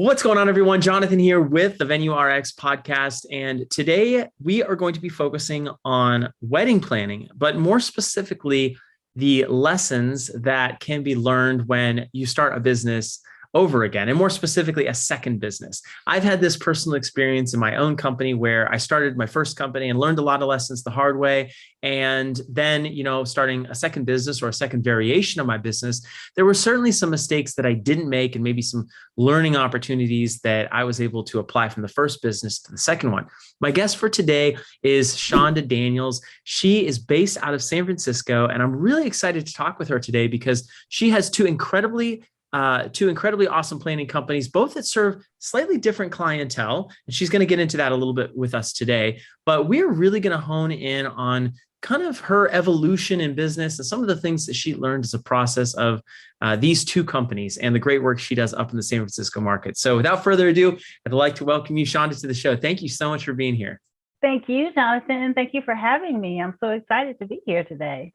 What's going on, everyone? Jonathan here with the Venue RX podcast. And today we are going to be focusing on wedding planning, but more specifically, the lessons that can be learned when you start a business over again, and more specifically, a second business. I've had this personal experience in my own company where I started my first company and learned a lot of lessons the hard way. And then, starting a second business or a second variation of my business, there were certainly some mistakes that I didn't make and maybe some learning opportunities that I was able to apply from the first business to the second one. My guest for today is Chanda Daniels. She is based out of San Francisco, and I'm really excited to talk with her today because she has two incredibly awesome planning companies, both that serve slightly different clientele. And she's going to get into that a little bit with us today. But we're really going to hone in on kind of her evolution in business and some of the things that she learned as a process of these two companies and the great work she does up in the San Francisco market. So without further ado, I'd like to welcome you, Shonda, to the show. Thank you so much for being here. Thank you, Jonathan. Thank you for having me. I'm so excited to be here today.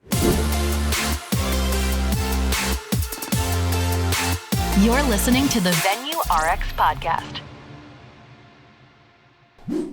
You're listening to the Venue RX podcast.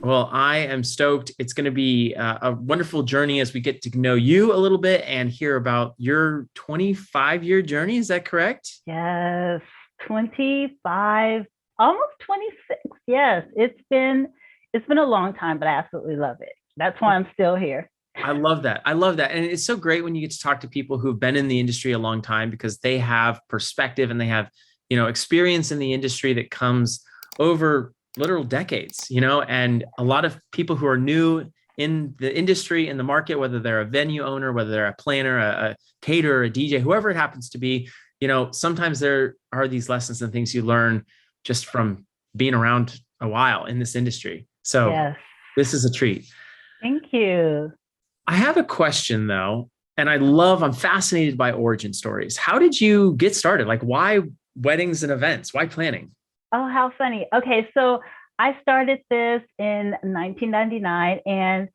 Well, I am stoked. It's going to be a wonderful journey as we get to know you a little bit and hear about your 25-year journey. Is that correct? Yes, 25, almost 26. Yes, it's been a long time, but I absolutely love it. That's why I'm still here. I love that. And it's so great when you get to talk to people who've been in the industry a long time because they have perspective and they have, experience in the industry that comes over literal decades, and a lot of people who are new in the industry, in the market, whether they're a venue owner, whether they're a planner, a caterer, a DJ, whoever it happens to be, sometimes there are these lessons and things you learn just from being around a while in this industry. So yes. This is a treat. Thank you. I have a question though, and I'm fascinated by origin stories. How did you get started? Like, why weddings and events? Why planning? Oh, how funny. Okay, so I started this in 1999, and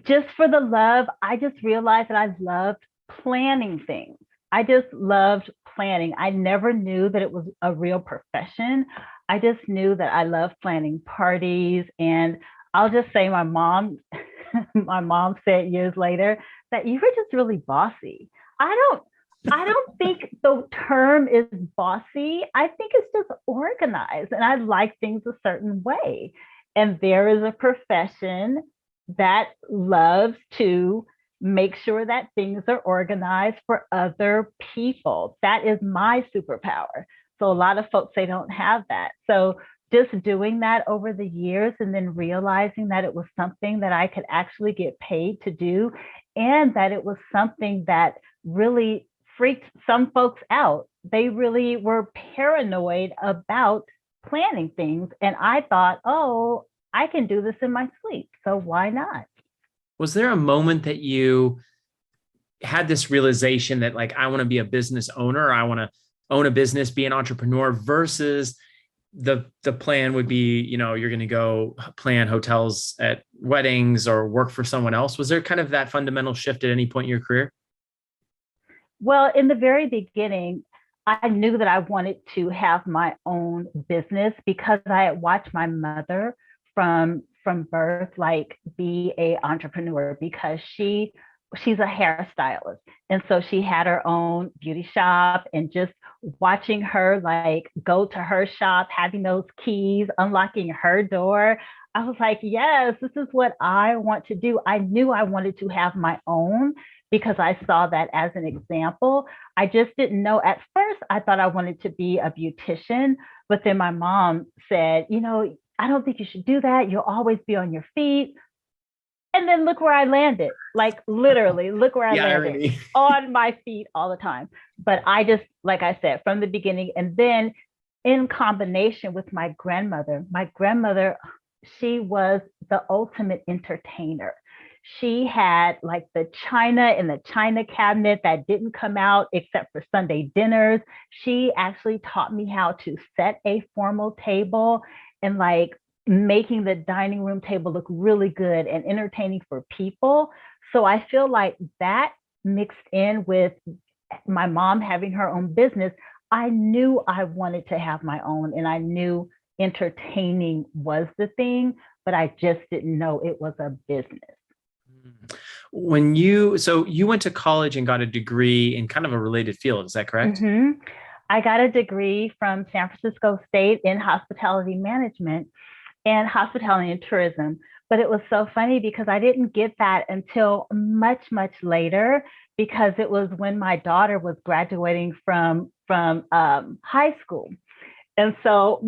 just for the love, I just realized that I loved planning things. I just loved planning. I never knew that it was a real profession. I just knew that I loved planning parties, and I'll just say my mom said years later that you were just really bossy. I don't think the term is bossy. I think it's just organized, and I like things a certain way. And there is a profession that loves to make sure that things are organized for other people. That is my superpower. So a lot of folks, they don't have that. So just doing that over the years and then realizing that it was something that I could actually get paid to do, and that it was something that really freaked some folks out. They really were paranoid about planning things. And I thought, oh, I can do this in my sleep. So why not? Was there a moment that you had this realization that like, I want to be a business owner, or I want to own a business, be an entrepreneur, versus the plan would be, you're going to go plan hotels at weddings or work for someone else? Was there kind of that fundamental shift at any point in your career? Well, in the very beginning, I knew that I wanted to have my own business because I had watched my mother from birth, like be a entrepreneur, because she's a hairstylist. And so she had her own beauty shop, and just watching her like go to her shop, having those keys, unlocking her door, I was like, yes, this is what I want to do. I knew I wanted to have my own because I saw that as an example. I just didn't know. At first, I thought I wanted to be a beautician, but then my mom said, I don't think you should do that. You'll always be on your feet. And then look where I landed. Like literally, look where I landed on my feet all the time. But I just, like I said, from the beginning, and then in combination with my grandmother, she was the ultimate entertainer. She had like the china in the china cabinet that didn't come out except for Sunday dinners. She actually taught me how to set a formal table and like making the dining room table look really good and entertaining for people. So I feel like that mixed in with my mom having her own business, I knew I wanted to have my own, and I knew entertaining was the thing, but I just didn't know it was a business. So you went to college and got a degree in kind of a related field, is that correct? Mm-hmm. I got a degree from San Francisco State in hospitality management and hospitality and tourism. But it was so funny because I didn't get that until much, much later, because it was when my daughter was graduating from high school. And so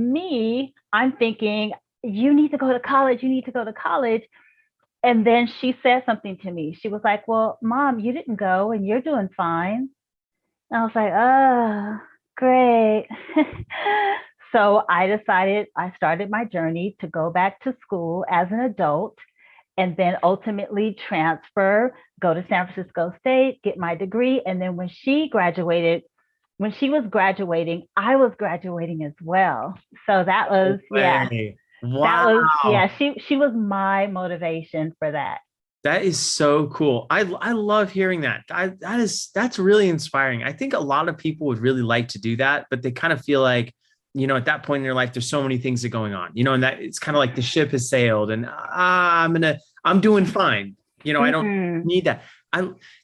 I'm thinking, you need to go to college. You need to go to college. And then she said something to me. She was like, well, Mom, you didn't go and you're doing fine. And I was like, oh, great. So I started my journey to go back to school as an adult and then ultimately transfer, go to San Francisco State, get my degree. And then when she was graduating, I was graduating as well. So that was, yeah, that was, Wow. yeah, she was my motivation for that. That is so cool. I love hearing that. That's really inspiring. I think a lot of people would really like to do that, but they kind of feel like, at that point in their life, there's so many things that are going on, and that it's kind of like the ship has sailed and I'm doing fine. I don't need that.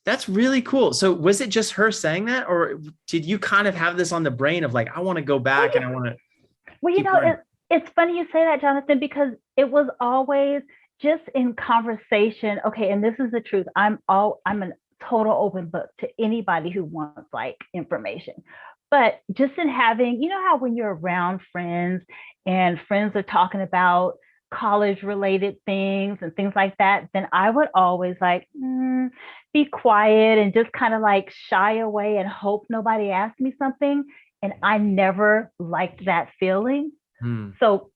That's really cool. So was it just her saying that, or did you kind of have this on the brain of like, I want to go back and I want to Well, it's funny you say that, Jonathan, because it was always just in conversation. Okay, and this is the truth. I'm a total open book to anybody who wants like information. But just in having, how when you're around friends and friends are talking about college related things and things like that, then I would always like be quiet and just kind of like shy away and hope nobody asked me something. And I never liked that feeling. So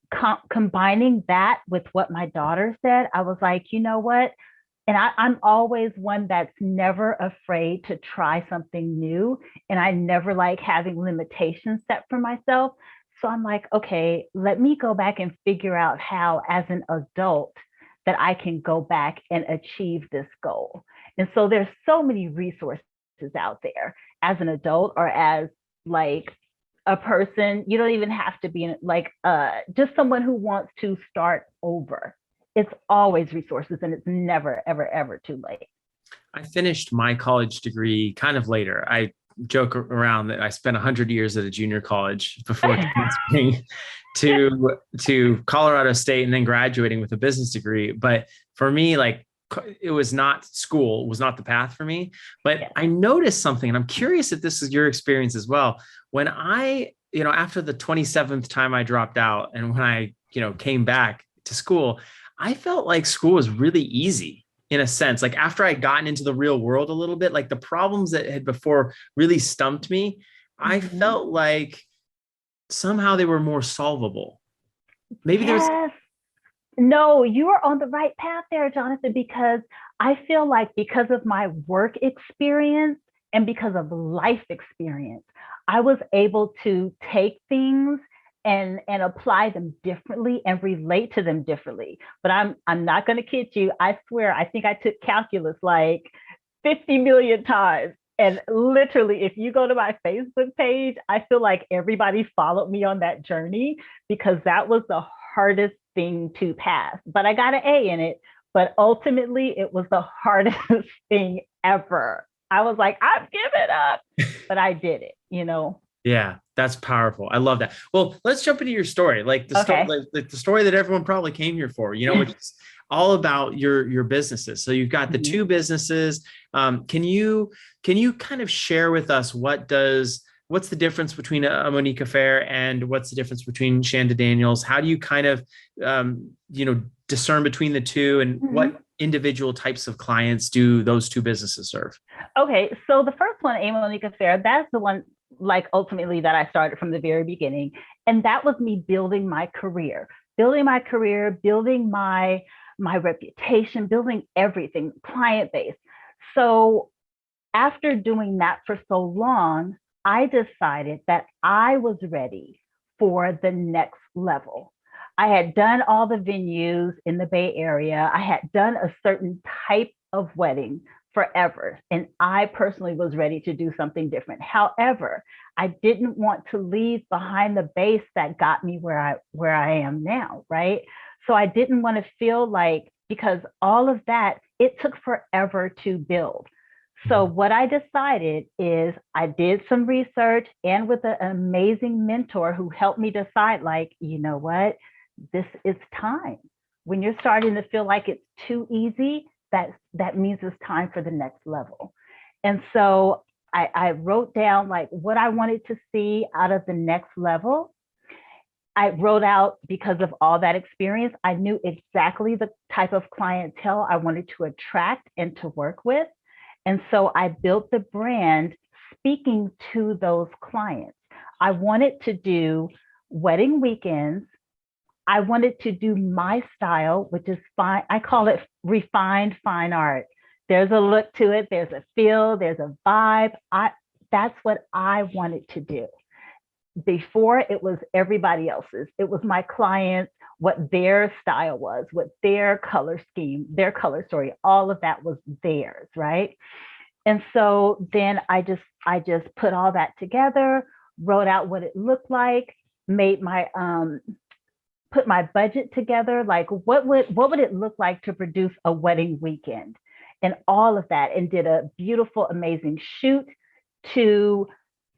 combining that with what my daughter said, I was like, you know what? And I'm always one that's never afraid to try something new. And I never like having limitations set for myself. So I'm like, okay, let me go back and figure out how, as an adult, that I can go back and achieve this goal. And so there's so many resources out there as an adult or as like a person. You don't even have to be like just someone who wants to start over. It's always resources, and it's never, ever, ever too late. I finished my college degree kind of later. I joke around that I spent 100 years at a junior college before transferring to Colorado State and then graduating with a business degree. But for me, like, it was not the path for me. But I noticed something, and I'm curious if this is your experience as well. When I, after the 27th time I dropped out, and when I, came back to school, I felt like school was really easy in a sense. Like after I'd gotten into the real world a little bit, like the problems that had before really stumped me, I felt like somehow they were more solvable. Maybe there's... No, you are on the right path there, Jonathan, because I feel like because of my work experience and because of life experience, I was able to take things and apply them differently and relate to them differently. But I'm not going to kid you. I swear, I think I took calculus like 50 million times. And literally, if you go to my Facebook page, I feel like everybody followed me on that journey because that was the hardest thing to pass. But I got an A in it. But ultimately, it was the hardest thing ever. I was like, I'm giving up, but I did it, Yeah, that's powerful. I love that. Well, let's jump into your story, like the story, like the story that everyone probably came here for, which is all about your businesses. So you've got the two businesses. Can you kind of share with us what's the difference between A Monique Affair and what's the difference between Chanda Daniels? How do you kind of discern between the two, and what individual types of clients do those two businesses serve? Okay, so the first one, A Monique Affair, that's the one like ultimately that I started from the very beginning. And that was me building my career, building my reputation, building everything, client base. So after doing that for so long, I decided that I was ready for the next level. I had done all the venues in the Bay Area. I had done a certain type of wedding forever. And I personally was ready to do something different. However, I didn't want to leave behind the base that got me where I am now, right? So I didn't want to feel like, because all of that, it took forever to build. So what I decided is I did some research, and with an amazing mentor who helped me decide, like, you know what, this is time. When you're starting to feel like it's too easy, that means it's time for the next level. And so I wrote down like what I wanted to see out of the next level. I wrote out, because of all that experience, I knew exactly the type of clientele I wanted to attract and to work with. And so I built the brand speaking to those clients. I wanted to do wedding weekends. I wanted to do my style, which is fine. I call it refined fine art. There's a look to it. There's a feel. There's a vibe. That's what I wanted to do. Before, it was everybody else's. It was my clients, what their style was, what their color scheme, their color story, all of that was theirs, right? And so then I just put all that together, wrote out what it looked like, made my put my budget together, like what would it look like to produce a wedding weekend, and all of that, and did a beautiful, amazing shoot to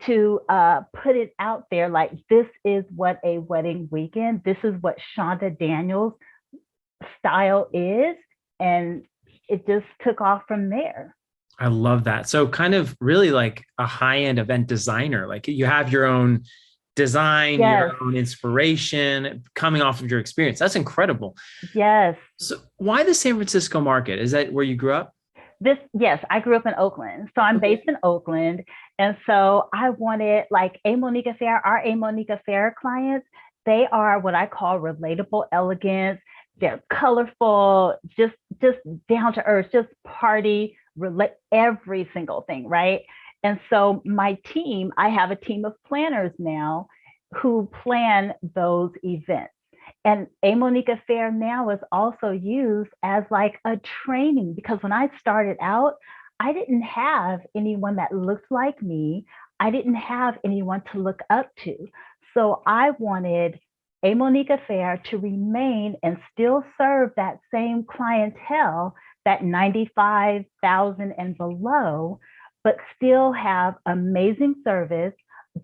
put it out there, like, this is what a wedding weekend, this is what Chanda Daniels style is, and it just took off from there. I love that. So kind of really like a high-end event designer, like you have your own design, Yes. your own inspiration coming off of your experience. That's incredible. Yes. So why the San Francisco market? Is that where you grew up? Yes, I grew up in Oakland. So I'm based in Oakland. And so I wanted, like, A Monique Affair, our A Monique Affair clients, they are what I call relatable elegance. They're colorful, just down to earth, just party, relate every single thing, right? And so my team, I have a team of planners now who plan those events. And A Monique Affair now is also used as like a training, because when I started out, I didn't have anyone that looked like me. I didn't have anyone to look up to. So I wanted A Monique Affair to remain and still serve that same clientele, that 95,000 and below, but still have amazing service,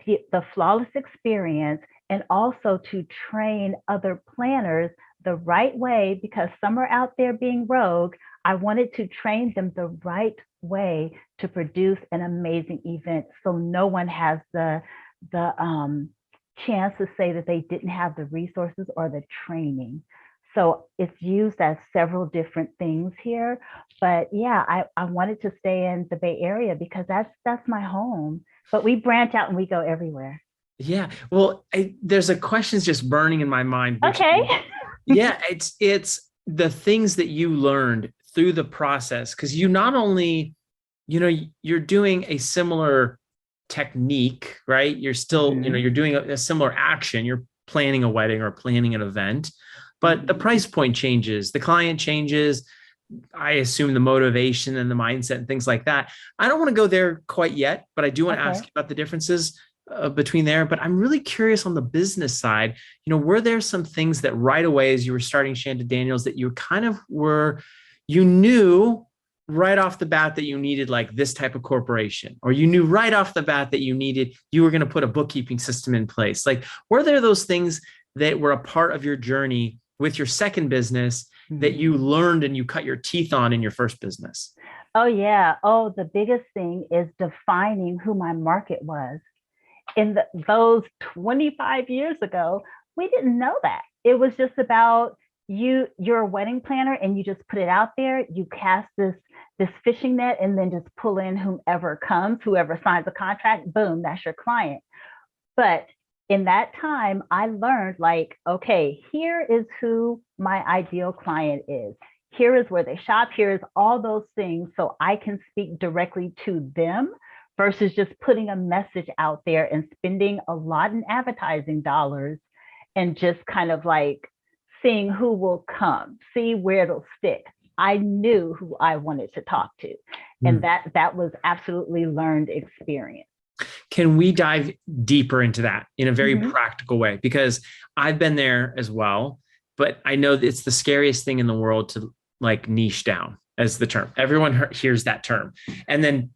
the flawless experience, and also to train other planners the right way, because some are out there being rogue. I wanted to train them the right way to produce an amazing event, so no one has the chance to say that they didn't have the resources or the training. So it's used as several different things here. But yeah, I wanted to stay in the Bay Area because that's my home. But we branch out and we go everywhere. Yeah. Well, there's a question just burning in my mind. Okay. Yeah, it's the things that you learned through the process, because you not only, you're doing a similar technique, right? You're still, you're doing a similar action. You're planning a wedding or planning an event, but the price point changes, the client changes. I assume the motivation and the mindset and things like that. I don't want to go there quite yet, but I do want to ask you about the differences between there. But I'm really curious on the business side, were there some things that right away, as you were starting Chanda Daniels, that you kind of you knew right off the bat that you needed like this type of corporation, or you knew right off the bat that you were going to put a bookkeeping system in place? Like, were there those things that were a part of your journey with your second business that you learned and you cut your teeth on in your first business? Oh, yeah. Oh, the biggest thing is defining who my market was. In those 25 years ago, we didn't know that. It was just about you're a wedding planner and you just put it out there. You cast this fishing net and then just pull in whomever comes, whoever signs a contract, boom, that's your client. But in that time, I learned, like, okay, here is who my ideal client is. Here is where they shop. Here is all those things, so I can speak directly to them versus just putting a message out there and spending a lot in advertising dollars and just kind of like seeing who will come, see where it'll stick. I knew who I wanted to talk to. And that was absolutely learned experience. Can we dive deeper into that in a very practical way? Because I've been there as well, but I know it's the scariest thing in the world to like niche down as the term. Everyone hears that term. And then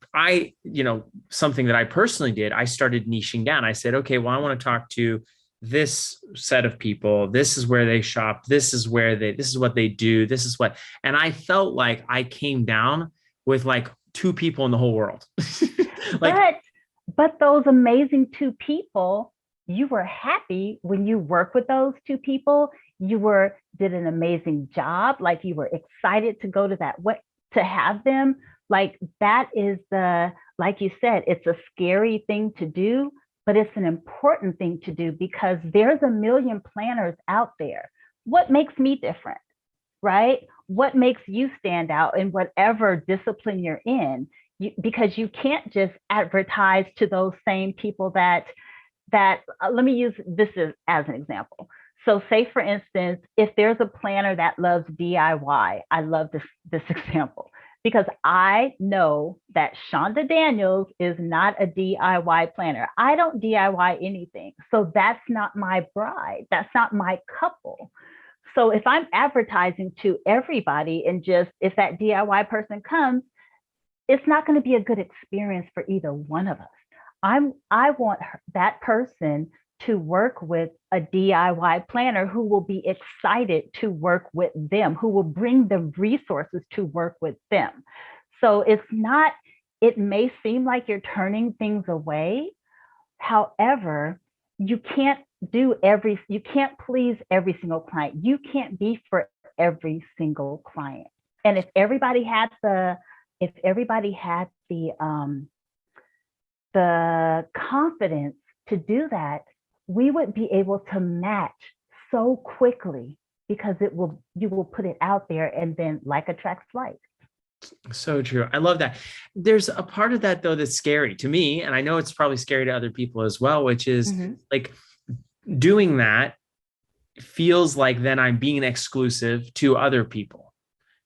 something that I personally did, I started niching down. I said, okay, well, I want to talk to this set of people. This is where they shop. This is what they do. And I felt like I came down with like 2 people in the whole world. But those amazing 2 people, you were happy when you worked with those 2 people. You did an amazing job. Like you were excited to go to to have them. Like that is like you said, it's a scary thing to do, but it's an important thing to do because there's a million planners out there. What makes me different, right? What makes you stand out in whatever discipline you're in? Because you can't just advertise to those same people that let me use this as an example. So say, for instance, if there's a planner that loves DIY, I love this example because I know that Chanda Daniels is not a DIY planner. I don't DIY anything. So that's not my bride. That's not my couple. So if I'm advertising to everybody and just if that DIY person comes, it's not going to be a good experience for either one of us. I want that person to work with a DIY planner who will be excited to work with them, who will bring the resources to work with them. So it may seem like you're turning things away. However, you can't please every single client. You can't be for every single client. And if everybody had the confidence to do that, we would be able to match so quickly because you will put it out there and then like attracts like. So true. I love that. There's a part of that though that's scary to me, and I know it's probably scary to other people as well, which is like doing that feels like then I'm being exclusive to other people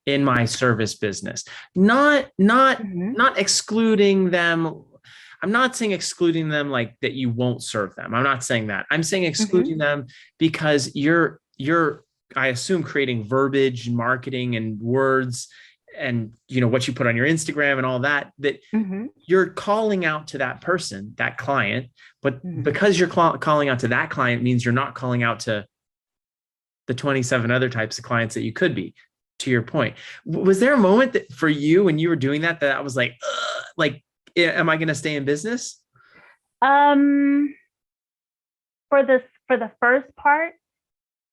in my service business. Not excluding them. I'm not saying excluding them like that you won't serve them. I'm not saying that. I'm saying excluding them because you're I assume creating verbiage and marketing and words and what you put on your Instagram and all that you're calling out to that person, that client, but because you're calling out to that client means you're not calling out to the 27 other types of clients that you could be. To your point, was there a moment that for you when you were doing that I was like am I going to stay in business? For the first part,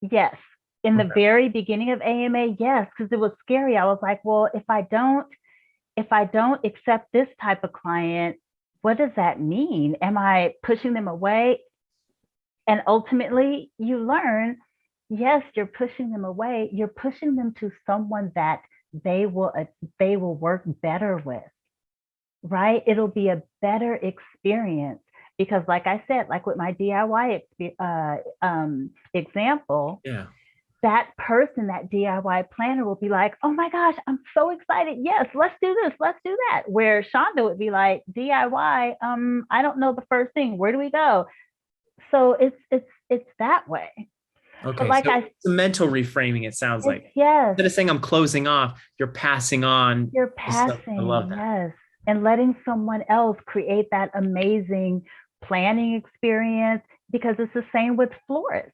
yes. In the very beginning of AMA, yes, because it was scary. I was like, well, if I don't accept this type of client, what does that mean? Am I pushing them away? And ultimately, you learn, yes, you're pushing them away. You're pushing them to someone that they will work better with, right? It'll be a better experience because, like I said, like with my DIY example, that person, that DIY planner will be like, oh my gosh, I'm so excited. Yes, let's do this. Let's do that. Where Shonda would be like, DIY, I don't know the first thing. Where do we go? So it's that way. Okay. But like so it's a mental reframing, it sounds like. Yes. Instead of saying I'm closing off, you're passing on. You're passing. I love that. Yes. And letting someone else create that amazing planning experience, because it's the same with florists.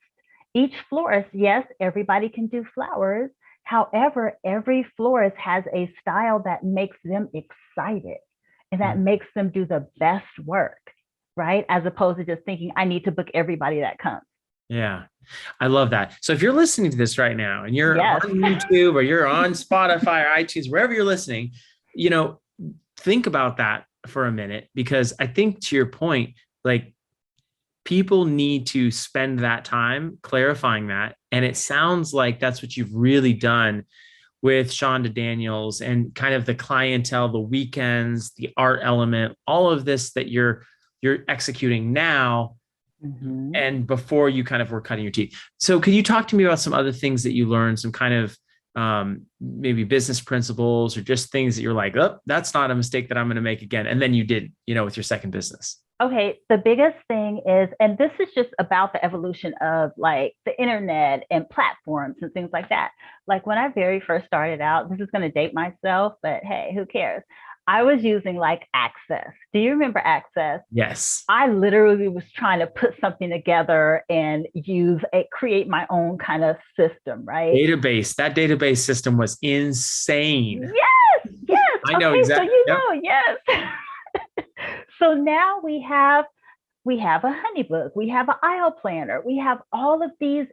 Each florist, yes, everybody can do flowers. However, every florist has a style that makes them excited and that makes them do the best work, right? As opposed to just thinking, I need to book everybody that comes. Yeah, I love that. So if you're listening to this right now and you're on YouTube or you're on Spotify or iTunes, wherever you're listening, think about that for a minute, because I think to your point, like, people need to spend that time clarifying that. And it sounds like that's what you've really done with Chanda Daniels and kind of the clientele, the weekends, the art element, all of this that you're executing now. And before you kind of were cutting your teeth. So could you talk to me about some other things that you learned, some kind of maybe business principles or just things that you're like, oh, that's not a mistake that I'm going to make again. And then you did, with your second business. Okay, the biggest thing is, and this is just about the evolution of like the internet and platforms and things like that. Like when I very first started out, this is going to date myself, but hey, who cares? I was using like Access. Do you remember Access? Yes. I literally was trying to put something together and create my own kind of system, right? That database system was insane. Yes. I know okay, exactly. So yes. So now we have a honeybook, we have an aisle planner, we have all of these,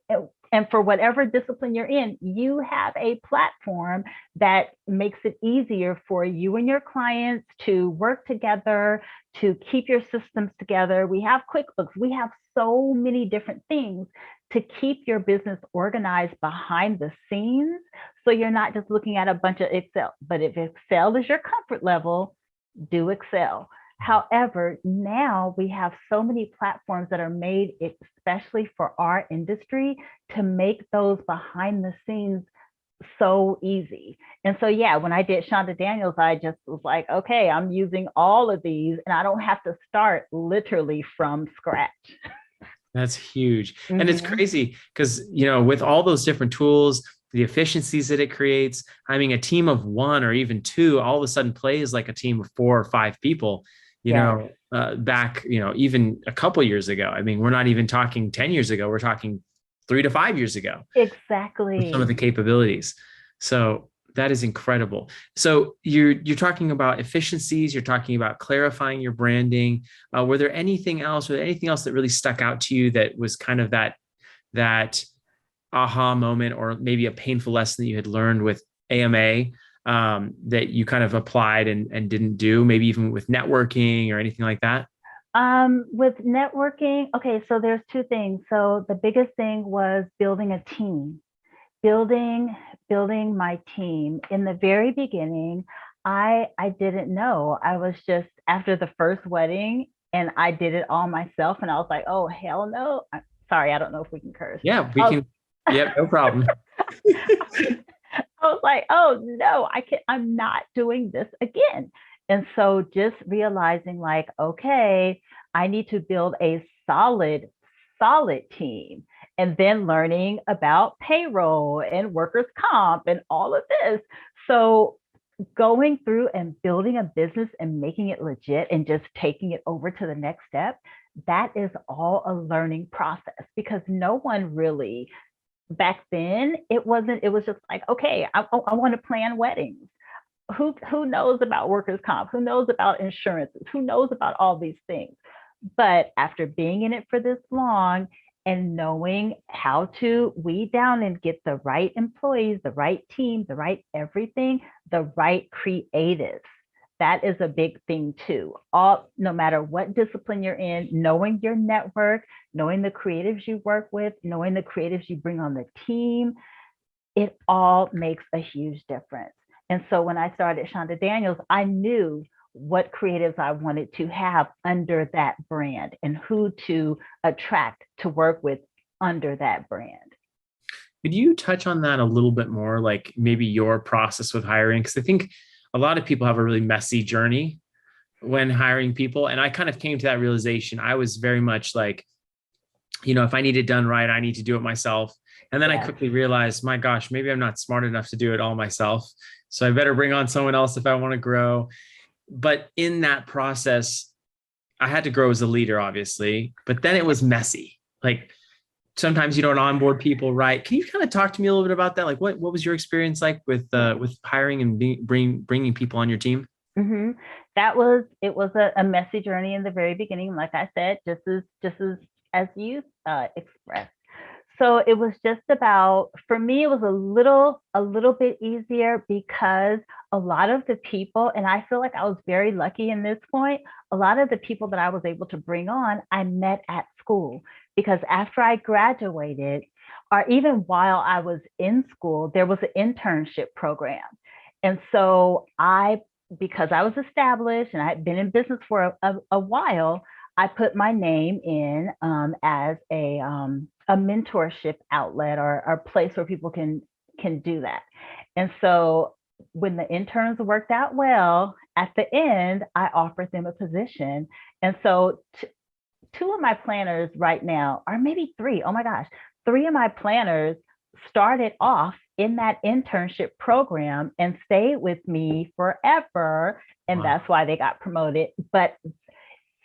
and for whatever discipline you're in, you have a platform that makes it easier for you and your clients to work together, to keep your systems together. We have QuickBooks, we have so many different things to keep your business organized behind the scenes. So you're not just looking at a bunch of Excel, but if Excel is your comfort level, do Excel. However, now we have so many platforms that are made especially for our industry to make those behind the scenes so easy. And so, yeah, when I did Chanda Daniels, I just was like, okay, I'm using all of these and I don't have to start literally from scratch. That's huge. Mm-hmm. And it's crazy because, with all those different tools, the efficiencies that it creates, I mean, a team of one or even two all of a sudden plays like a team of 4 or 5 people. Back, even a couple of years ago. I mean, we're not even talking 10 years ago. We're talking 3 to 5 years ago. Exactly. With some of the capabilities. So that is incredible. So you're talking about efficiencies. You're talking about clarifying your branding. Were there anything else that really stuck out to you that was kind of that aha moment, or maybe a painful lesson that you had learned with AMA? That you kind of applied and didn't do, maybe even with networking or anything like that? With networking, okay, so there's 2 things. So the biggest thing was building a team, building my team. In the very beginning, I didn't know. I was just after the first wedding and I did it all myself. And I was like, oh, hell no. Sorry, I don't know if we can curse. Yeah, we can. Yep, no problem. I was like, oh no, I'm not doing this again. And so just realizing like, okay, I need to build a solid team, and then learning about payroll and workers' comp and all of this. So going through and building a business and making it legit and just taking it over to the next step, that is all a learning process, because no one really, back then, it was just like, okay, I want to plan weddings. Who knows about workers' comp? Who knows about insurances? Who knows about all these things? But after being in it for this long and knowing how to weed down and get the right employees, the right team, the right everything, the right creatives, that is a big thing too. No matter what discipline you're in, knowing your network, knowing the creatives you work with, knowing the creatives you bring on the team, it all makes a huge difference. And so when I started Chanda Daniels, I knew what creatives I wanted to have under that brand and who to attract to work with under that brand. Could you touch on that a little bit more, like maybe your process with hiring? Because I think a lot of people have a really messy journey when hiring people. And I kind of came to that realization. I was very much like, if I need it done right, I need to do it myself. And then I quickly realized, my gosh, maybe I'm not smart enough to do it all myself. So I better bring on someone else if I want to grow. But in that process, I had to grow as a leader, obviously, but then it was messy. Like sometimes you don't onboard people right. Can you kind of talk to me a little bit about that? Like what was your experience like with hiring and bringing people on your team? Mm-hmm. It was a messy journey in the very beginning. Like I said, just as you expressed. So it was just about, for me, it was a little bit easier because a lot of the people, and I feel like I was very lucky in this point, a lot of the people that I was able to bring on, I met at school, because after I graduated, or even while I was in school, there was an internship program. And so because I was established and I had been in business for a while, I put my name in as a mentorship outlet or a place where people can can do that. And so when the interns worked out well, at the end, I offered them a position. And so two of my planners right now, or maybe three, oh my gosh, three of my planners started off in that internship program and stayed with me forever. And Wow. that's why they got promoted. But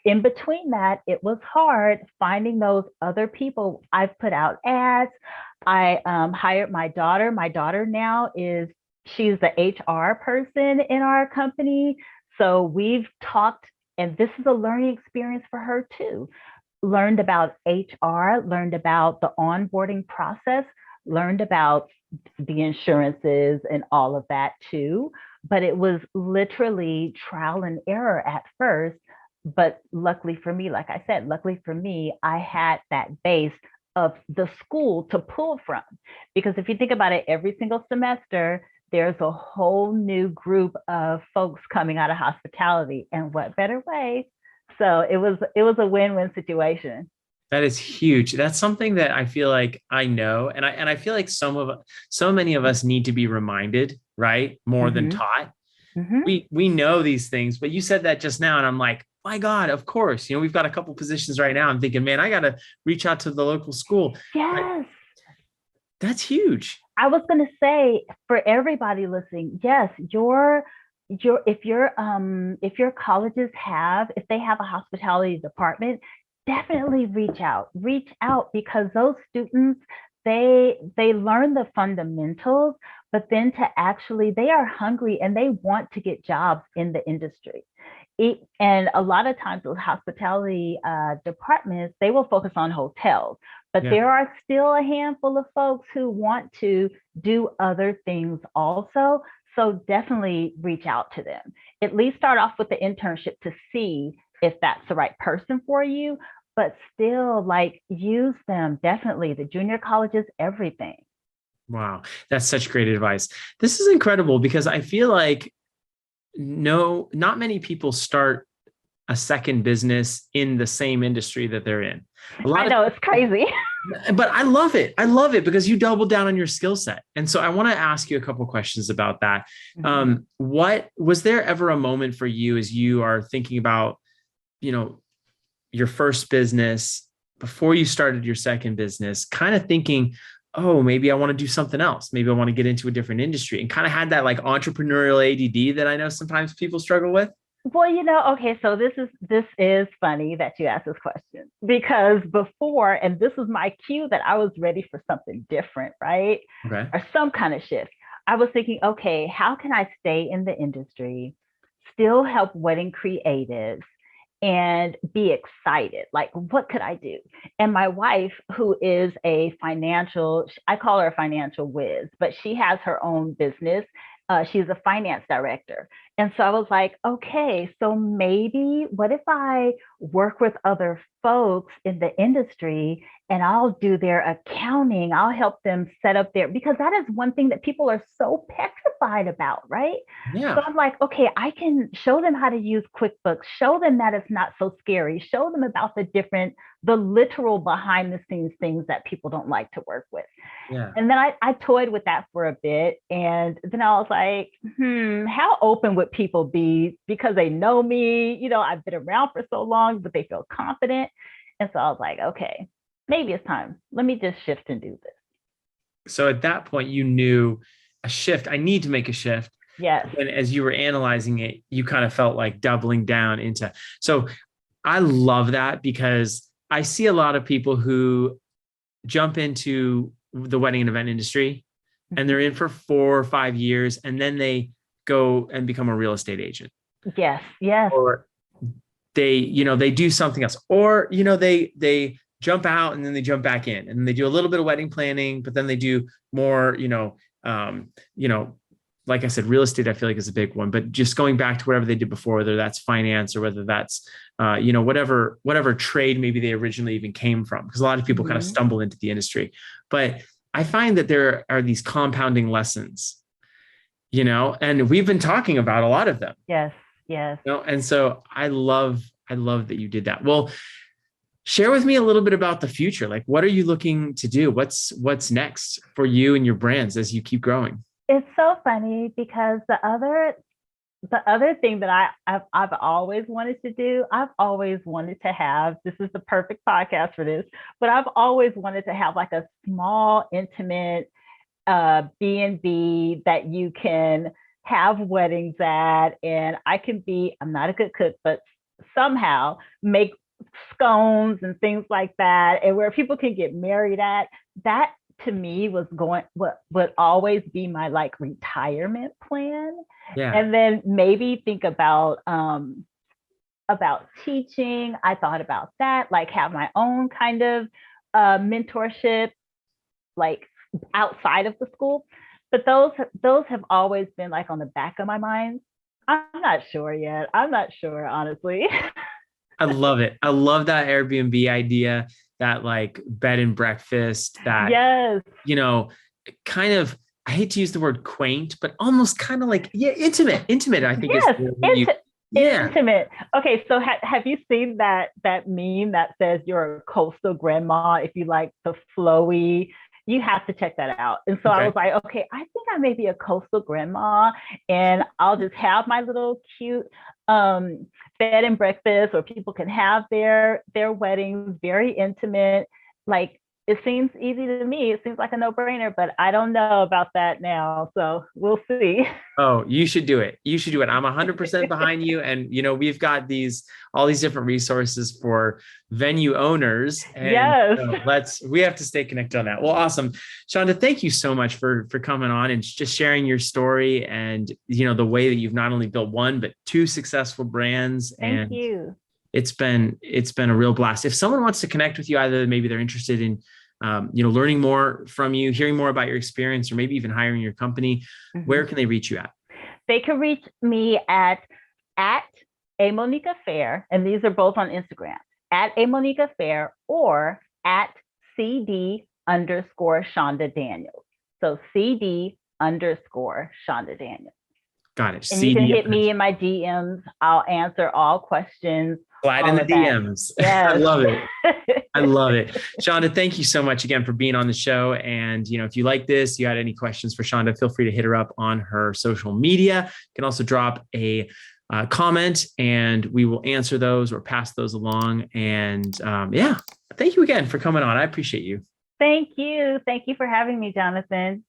in between that, it was hard finding those other people. I've put out ads. I hired my daughter. My daughter now she's the HR person in our company. So we've talked, and this is a learning experience for her too. Learned about HR, learned about the onboarding process, learned about the insurances and all of that too. But it was literally trial and error at first. But luckily for me, like I said, luckily for me, I had that base of the school to pull from. Because if you think about it, every single semester, there's a whole new group of folks coming out of hospitality, and what better way? So it was a win-win situation. That is huge. That's something that I feel like I know. And I feel like so many of us need to be reminded, right? More than taught. We know these things, but you said that just now. And I'm like, my God, of course, we've got a couple positions right now. I'm thinking, man, I got to reach out to the local school. Yes. That's huge. I was going to say, for everybody listening, yes, if your colleges if they have a hospitality department, definitely reach out because those students, they learn the fundamentals, but then they are hungry and they want to get jobs in the industry. And a lot of times with hospitality departments, they will focus on hotels, but there are still a handful of folks who want to do other things also. So definitely reach out to them. At least start off with the internship to see if that's the right person for you, but still use them. Definitely the junior colleges, everything. Wow. That's such great advice. This is incredible because I feel like not many people start a second business in the same industry that they're in. I know, it's crazy. But I love it. I love it because you double down on your skill set. And so I want to ask you a couple of questions about that. What was there ever a moment for you as you are thinking about, your first business before you started your second business, kind of thinking, oh, maybe I want to do something else. Maybe I want to get into a different industry, and kind of had that entrepreneurial ADD that I know sometimes people struggle with? Well, okay, so this is funny that you asked this question, because before, and this was my cue that I was ready for something different, right? Okay. Or some kind of shift. I was thinking, okay, how can I stay in the industry, still help wedding creatives, and be excited? Like, what could I do? And my wife, who is I call her a financial whiz, but she has her own business. She's a finance director. And so I was like, okay, so maybe what if I work with other folks in the industry and I'll do their accounting, I'll help them set up because that is one thing that people are so petrified about, right? Yeah. So I'm like, okay, I can show them how to use QuickBooks, show them that it's not so scary, show them about the literal behind the scenes things that people don't like to work with. Yeah. And then I toyed with that for a bit. And then I was like, how open would people be because they know me? I've been around for so long, but they feel confident. And so I was like, okay, maybe it's time. Let me just shift and do this. So at that point, you knew a shift. I need to make a shift. Yes. And as you were analyzing it, you kind of felt like doubling down into. So I love that because I see a lot of people who jump into the wedding and event industry and they're in for 4 or 5 years and then they go and become a real estate agent. Yes. Yes. Or they do something else, or, they jump out and then they jump back in and they do a little bit of wedding planning, but then they do more, like I said, real estate, I feel like is a big one, but just going back to whatever they did before, whether that's finance or whether that's, whatever trade maybe they originally even came from, because a lot of people kind of stumble into the industry. But I find that there are these compounding lessons, and we've been talking about a lot of them. Yes. Yes. And so I love that you did that. Well, Share with me a little bit about the future. Like, what are you looking to do? What's next for you and your brands as you keep growing? It's so funny because the other thing that I've always wanted to do, I've always wanted to have, this is the perfect podcast for this, but I've always wanted to have like a small, intimate B&B that you can have weddings at. And I'm not a good cook, but somehow make scones and things like that, and where people can get married at. That to me would always be my like retirement plan. Yeah. And then maybe think about teaching. I thought about that, like have my own kind of mentorship, like outside of the school. But those have always been like on the back of my mind. I'm not sure yet. I'm not sure, honestly. I love it. I love that Airbnb idea, that like bed and breakfast, that, Yes. kind of, I hate to use the word quaint, but almost kind of like, yeah, intimate, I think Yes. yeah. Intimate. Okay, so have you seen that meme that says you're a coastal grandma if you like the flowy? You have to check that out. And so I was like, okay, I think I may be a coastal grandma, and I'll just have my little cute bed and breakfast, or people can have their weddings very intimate. Like, it seems easy to me. It seems like a no-brainer, but I don't know about that now. So we'll see. Oh, you should do it. You should do it. I'm 100% behind you. And, we've got all these different resources for venue owners. And Yes. we have to stay connected on that. Well, awesome. Shonda, thank you so much for coming on and just sharing your story and, the way that you've not only built one, but two successful brands. Thank you. It's been a real blast. If someone wants to connect with you, either maybe they're interested in learning more from you, hearing more about your experience, or maybe even hiring your company, where can they reach you at? They can reach me at A Monique Affair, and these are both on Instagram, at A Monique Affair, or at CD_Shonda Daniels. So CD_Shonda Daniels. Got it. And you can hit me in my DMs. I'll answer all questions. Slide in the DMs. Yes. I love it. I love it. Shonda, thank you so much again for being on the show. And, if you like this, you had any questions for Shonda, feel free to hit her up on her social media. You can also drop a comment and we will answer those or pass those along. And thank you again for coming on. I appreciate you. Thank you. Thank you for having me, Jonathan.